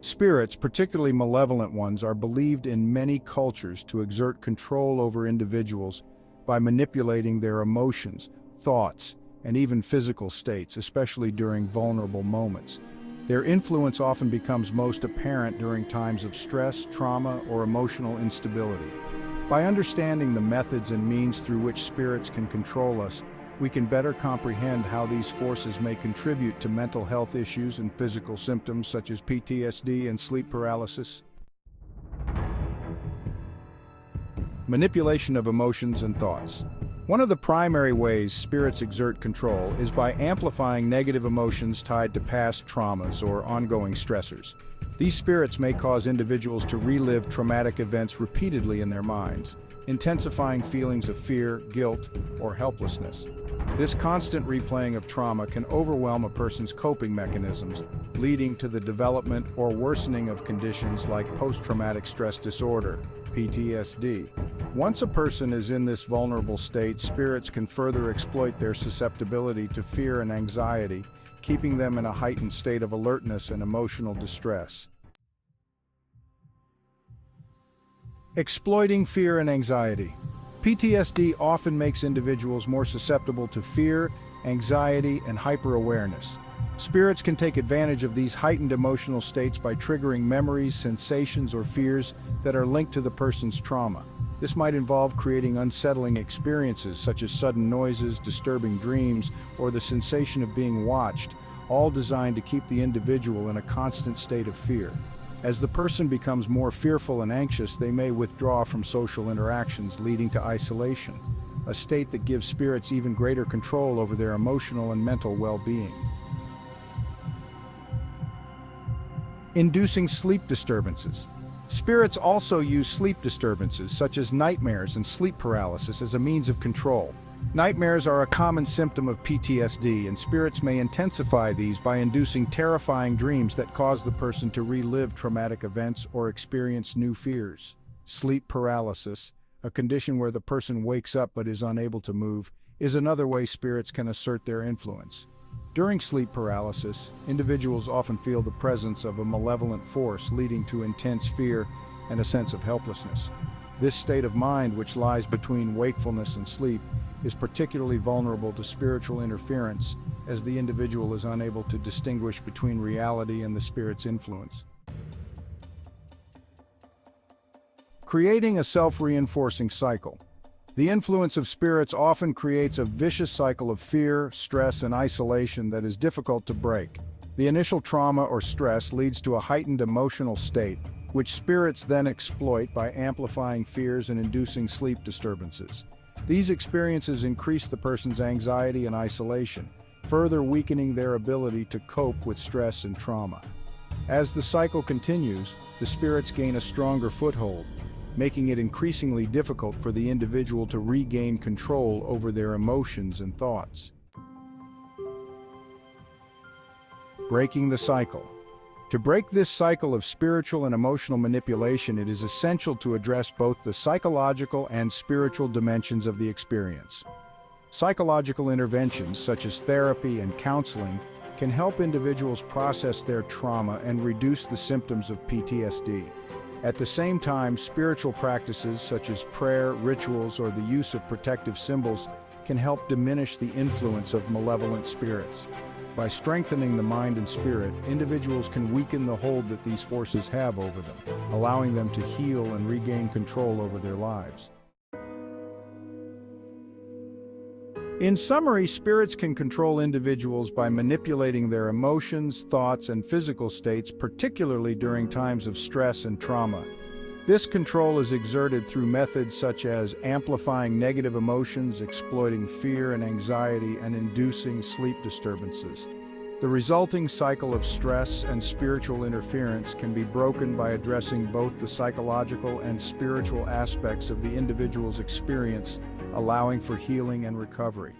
Spirits, particularly malevolent ones, are believed in many cultures to exert control over individuals by manipulating their emotions, thoughts, and even physical states, especially during vulnerable moments. Their influence often becomes most apparent during times of stress, trauma, or emotional instability. By understanding the methods and means through which spirits can control us, we can better comprehend how these forces may contribute to mental health issues and physical symptoms such as PTSD and sleep paralysis. Manipulation of emotions and thoughts. One of the primary ways spirits exert control is by amplifying negative emotions tied to past traumas or ongoing stressors. These spirits may cause individuals to relive traumatic events repeatedly in their minds, intensifying feelings of fear, guilt, or helplessness. This constant replaying of trauma can overwhelm a person's coping mechanisms, leading to the development or worsening of conditions like post-traumatic stress disorder, PTSD. Once a person is in this vulnerable state, spirits can further exploit their susceptibility to fear and anxiety, keeping them in a heightened state of alertness and emotional distress. Exploiting fear and anxiety. PTSD often makes individuals more susceptible to fear, anxiety, and hyper-awareness. Spirits can take advantage of these heightened emotional states by triggering memories, sensations, or fears that are linked to the person's trauma. This might involve creating unsettling experiences such as sudden noises, disturbing dreams, or the sensation of being watched, all designed to keep the individual in a constant state of fear. As the person becomes more fearful and anxious, they may withdraw from social interactions, leading to isolation, a state that gives spirits even greater control over their emotional and mental well-being. Inducing sleep disturbances. Spirits also use sleep disturbances, such as nightmares and sleep paralysis, as a means of control. Nightmares are a common symptom of PTSD, and spirits may intensify these by inducing terrifying dreams that cause the person to relive traumatic events or experience new fears. Sleep paralysis, a condition where the person wakes up but is unable to move, is another way spirits can assert their influence. During sleep paralysis, individuals often feel the presence of a malevolent force, leading to intense fear and a sense of helplessness. This state of mind, which lies between wakefulness and sleep, is particularly vulnerable to spiritual interference, as the individual is unable to distinguish between reality and the spirit's influence. Creating a self-reinforcing cycle. The influence of spirits often creates a vicious cycle of fear, stress, and isolation that is difficult to break. The initial trauma or stress leads to a heightened emotional state, which spirits then exploit by amplifying fears and inducing sleep disturbances. These experiences increase the person's anxiety and isolation, further weakening their ability to cope with stress and trauma. As the cycle continues, the spirits gain a stronger foothold, making it increasingly difficult for the individual to regain control over their emotions and thoughts. Breaking the cycle. To break this cycle of spiritual and emotional manipulation, it is essential to address both the psychological and spiritual dimensions of the experience. Psychological interventions, such as therapy and counseling, can help individuals process their trauma and reduce the symptoms of PTSD. At the same time, spiritual practices such as prayer, rituals, or the use of protective symbols can help diminish the influence of malevolent spirits. By strengthening the mind and spirit, individuals can weaken the hold that these forces have over them, allowing them to heal and regain control over their lives. In summary, spirits can control individuals by manipulating their emotions, thoughts, and physical states, particularly during times of stress and trauma. This control is exerted through methods such as amplifying negative emotions, exploiting fear and anxiety, and inducing sleep disturbances. The resulting cycle of stress and spiritual interference can be broken by addressing both the psychological and spiritual aspects of the individual's experience, allowing for healing and recovery.